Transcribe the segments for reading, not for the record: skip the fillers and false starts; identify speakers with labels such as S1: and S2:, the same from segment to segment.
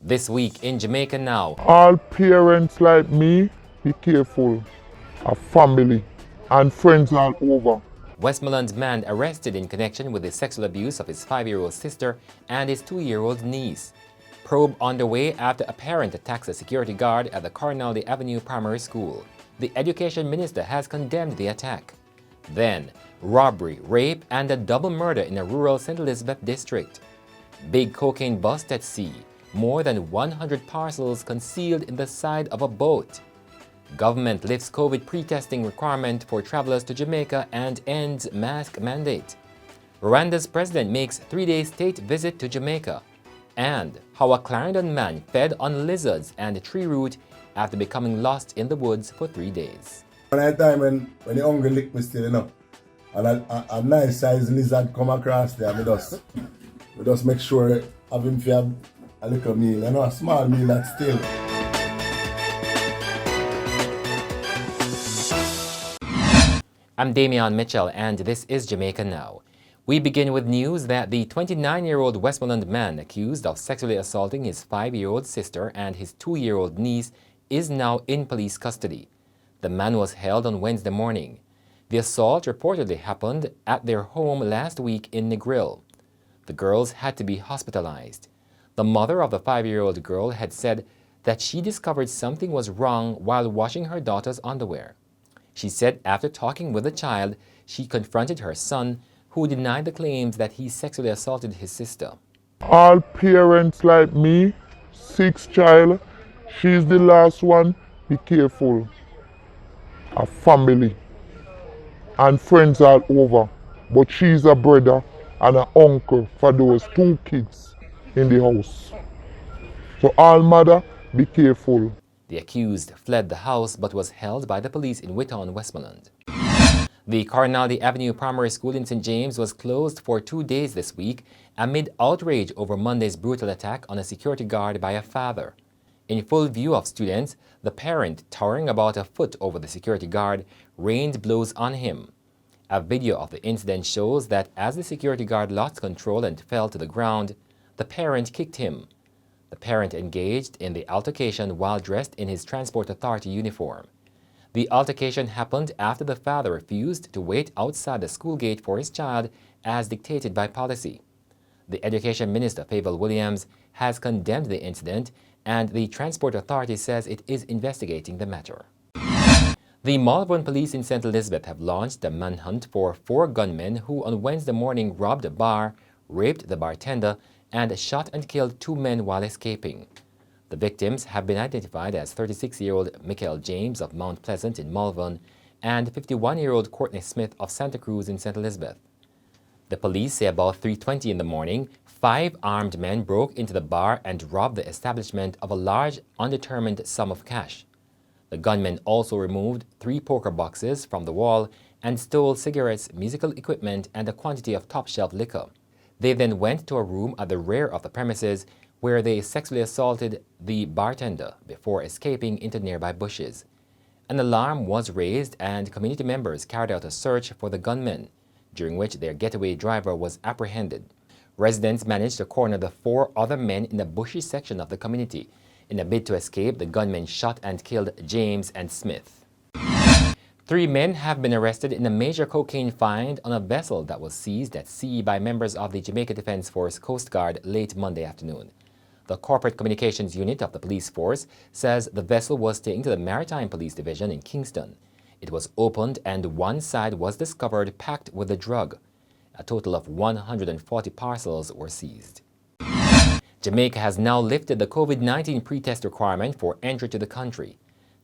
S1: This week in Jamaica Now.
S2: All parents like me, be careful. A family and friends all over.
S1: Westmoreland man arrested in connection with the sexual abuse of his 5-year-old sister and his 2-year-old niece. Probe underway after a parent attacks a security guard at the Corrinaldi Avenue Primary School. The education minister has condemned the attack. Then, robbery, rape, and a double murder in a rural St. Elizabeth district. Big cocaine bust at sea. More than 100 parcels concealed in the side of a boat. Government lifts COVID pre-testing requirement for travelers to Jamaica and ends mask mandate. Rwanda's president makes 3-day state visit to Jamaica. And how a Clarendon man fed on lizards and tree root after becoming lost in the woods for 3 days.
S3: One at a time when the hungry lick me still, and a nice size lizard come across there, we just make sure have him for a little meal, a small meal that's still.
S1: I'm Damian Mitchell and this is Jamaica Now. We begin with news that the 29-year-old Westmoreland man accused of sexually assaulting his 5-year-old sister and his 2-year-old niece is now in police custody. The man was held on Wednesday morning. The assault reportedly happened at their home last week in Negril. The girls had to be hospitalized. The mother of the 5-year-old girl had said that she discovered something was wrong while washing her daughter's underwear. She said after talking with the child, she confronted her son, who denied the claims that he sexually assaulted his sister.
S2: All parents like me, 6 child, she's the last one, be careful. A family and friends all over, but she's a brother and an uncle for those 2 kids in the house. So all mother, be careful.
S1: The accused fled the house but was held by the police in Whitton, Westmoreland. The Corrinaldi Avenue Primary School in St. James was closed for 2 days this week amid outrage over Monday's brutal attack on a security guard by a father. In full view of students, the parent, towering about a foot over the security guard, rained blows on him. A video of the incident shows that as the security guard lost control and fell to the ground, the parent kicked him. The parent engaged in the altercation while dressed in his Transport Authority uniform. The altercation happened after the father refused to wait outside the school gate for his child as dictated by policy. The Education Minister, Favour Williams, has condemned the incident and the Transport Authority says it is investigating the matter. The Malvern Police in St. Elizabeth have launched a manhunt for 4 gunmen who on Wednesday morning robbed a bar, raped the bartender, and shot and killed 2 men while escaping. The victims have been identified as 36-year-old Michael James of Mount Pleasant in Malvern and 51-year-old Courtney Smith of Santa Cruz in St. Elizabeth. The police say about 3:20 in the morning, 5 armed men broke into the bar and robbed the establishment of a large undetermined sum of cash. The gunmen also removed 3 poker boxes from the wall and stole cigarettes, musical equipment, and a quantity of top-shelf liquor. They then went to a room at the rear of the premises where they sexually assaulted the bartender before escaping into nearby bushes. An alarm was raised and community members carried out a search for the gunmen, during which their getaway driver was apprehended. Residents managed to corner the 4 other men in a bushy section of the community. In a bid to escape, the gunmen shot and killed James and Smith. 3 men have been arrested in a major cocaine find on a vessel that was seized at sea by members of the Jamaica Defence Force Coast Guard late Monday afternoon. The Corporate Communications Unit of the police force says the vessel was taken to the Maritime Police Division in Kingston. It was opened and one side was discovered packed with the drug. A total of 140 parcels were seized. Jamaica has now lifted the COVID-19 pre-test requirement for entry to the country.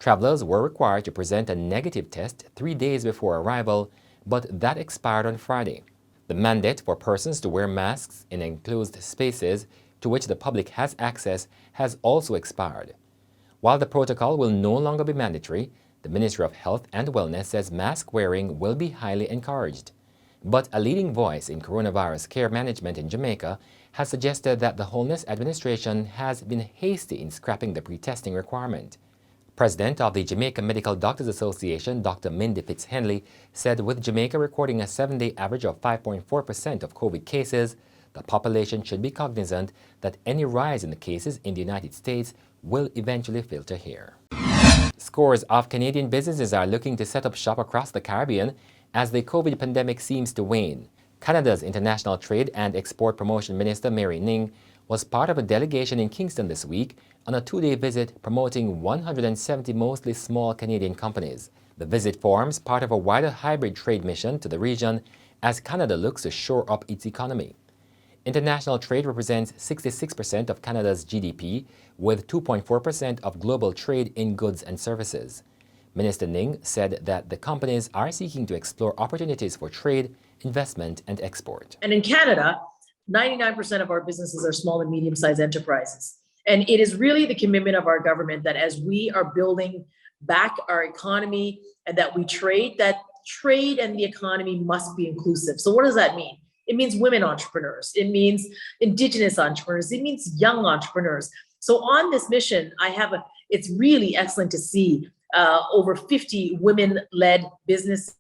S1: Travelers were required to present a negative test 3 days before arrival, but that expired on Friday. The mandate for persons to wear masks in enclosed spaces to which the public has access has also expired. While the protocol will no longer be mandatory, the Ministry of Health and Wellness says mask wearing will be highly encouraged. But a leading voice in coronavirus care management in Jamaica has suggested that the Wholeness Administration has been hasty in scrapping the pre-testing requirement. President of the Jamaica Medical Doctors Association, Dr. Mindy Fitzhenley, said with Jamaica recording a 7-day average of 5.4% of COVID cases, the population should be cognizant that any rise in the cases in the United States will eventually filter here. Scores of Canadian businesses are looking to set up shop across the Caribbean as the COVID pandemic seems to wane. Canada's International Trade and Export Promotion Minister Mary Ning was part of a delegation in Kingston this week on a two-day visit promoting 170 mostly small Canadian companies. The visit forms part of a wider hybrid trade mission to the region as Canada looks to shore up its economy. International trade represents 66% of Canada's GDP, with 2.4% of global trade in goods and services. Minister Ning said that the companies are seeking to explore opportunities for trade, investment, and export.
S4: And in Canada, 99% of our businesses are small and medium-sized enterprises. And it is really the commitment of our government that as we are building back our economy and that we trade, that trade and the economy must be inclusive. So what does that mean? It means women entrepreneurs. It means Indigenous entrepreneurs. It means young entrepreneurs. So on this mission, it's really excellent to see over 50 women-led businesses,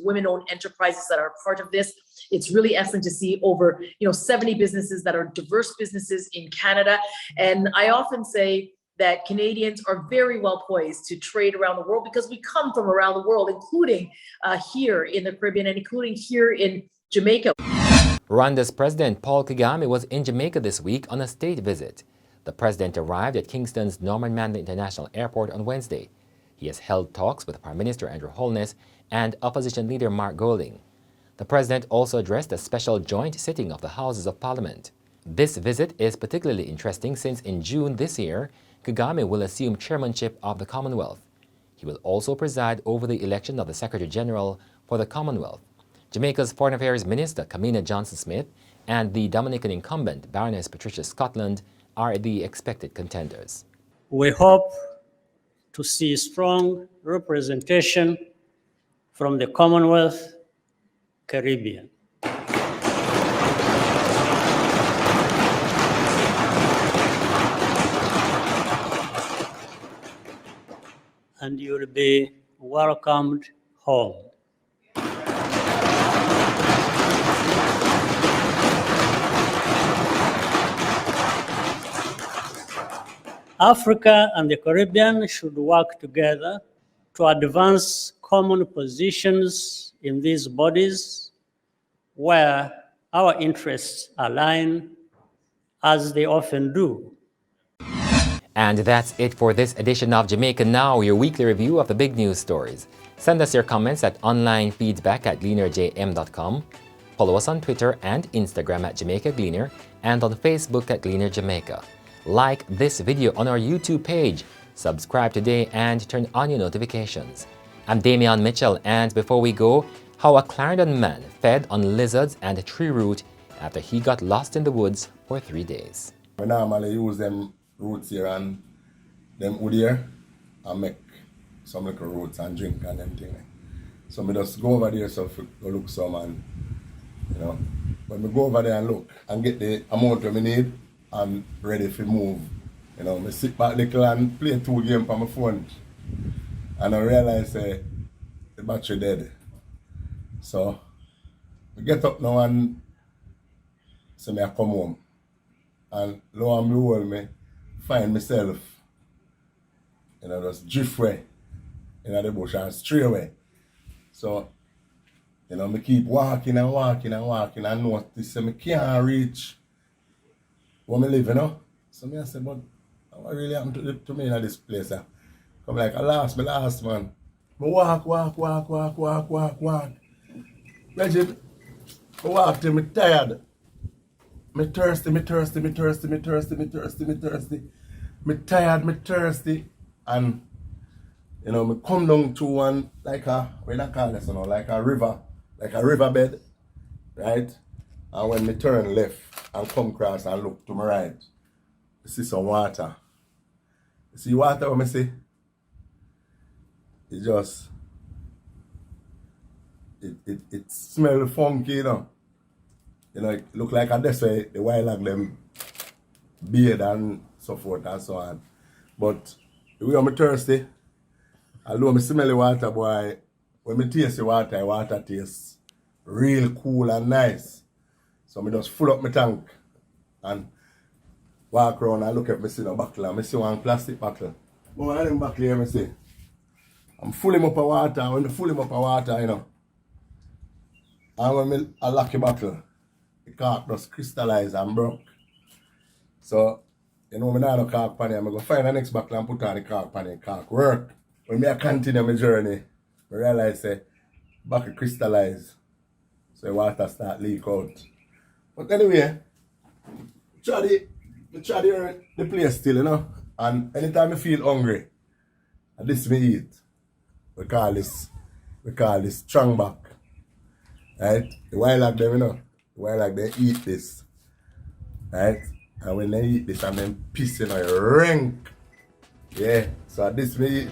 S4: women-owned enterprises that are part of this. It's really excellent to see over 70 businesses that are diverse businesses in Canada. And I often say that Canadians are very well poised to trade around the world because we come from around the world, including here in the Caribbean and including here in Jamaica.
S1: Rwanda's President Paul Kagame was in Jamaica this week on a state visit. The president arrived at Kingston's Norman Manley International Airport on Wednesday. He has held talks with Prime Minister Andrew Holness and opposition leader Mark Golding. The president also addressed a special joint sitting of the Houses of Parliament. This visit is particularly interesting since in June this year, Kagame will assume chairmanship of the Commonwealth. He will also preside over the election of the Secretary General for the Commonwealth. Jamaica's Foreign Affairs Minister Kamina Johnson-Smith and the Dominican incumbent Baroness Patricia Scotland are the expected contenders.
S5: We hope to see strong representation from the Commonwealth Caribbean. And you will be welcomed home. Africa and the Caribbean should work together to advance common positions in these bodies where our interests align, as they often do.
S1: And that's it for this edition of Jamaica Now, your weekly review of the big news stories. Send us your comments at onlinefeedback@gleanerjm.com. Follow us on Twitter and Instagram at Jamaica Gleaner and on Facebook at Gleaner Jamaica. Like this video on our YouTube page, subscribe today and turn on your notifications. I'm Damian Mitchell, and before we go, how a Clarendon man fed on lizards and tree root after he got lost in the woods for 3 days.
S3: I normally use them roots here and them wood here and make some little roots and drink and them thing. So I just go over there so go look some and when we go over there and look and get the amount that we need and ready to move. I sit back little and play 2 games on my phone and I realize the battery dead. So I get up now and say I come home. And lo and behold, me find myself, just drift way in the bush and stray away. So, me keep walking and walking and walking and notice I can't reach where I live, So I say, but what really happened to me in this place? Come like, I lost man. I walk. Reggie, I walk till I'm tired. Me thirsty. Me tired, me thirsty. And, me come down to one, like a river, like a riverbed, right? And when me turn left and come across and look to my right, I see some water. You see water what I see? It just, it smells funky, it look like that's why the wild them beard and so forth and so on. But the way I'm thirsty, although I smell the water, boy, when I taste the water tastes real cool and nice. So So I just full up my tank and walk around and look at me see no buckle and I see one plastic buckle. But one of them buckle here I see. I'm full him up of water, and when I full him up of water, you know. And when I lock the buckle, the cork just crystallize and broke. So, you know, I don't have cork pan here. I'm going to find the next buckle and put on the cork pan and cork work. When I continue my journey, I realize the buckle crystallize. So the water start leak out. But anyway, try the place still, you know. And anytime I feel hungry, this me eat. We call this strong back. Right? The wild like them, you know. The wild like they eat this. Right? And when they eat this and then piss, you know, rank. Yeah. So this me eat.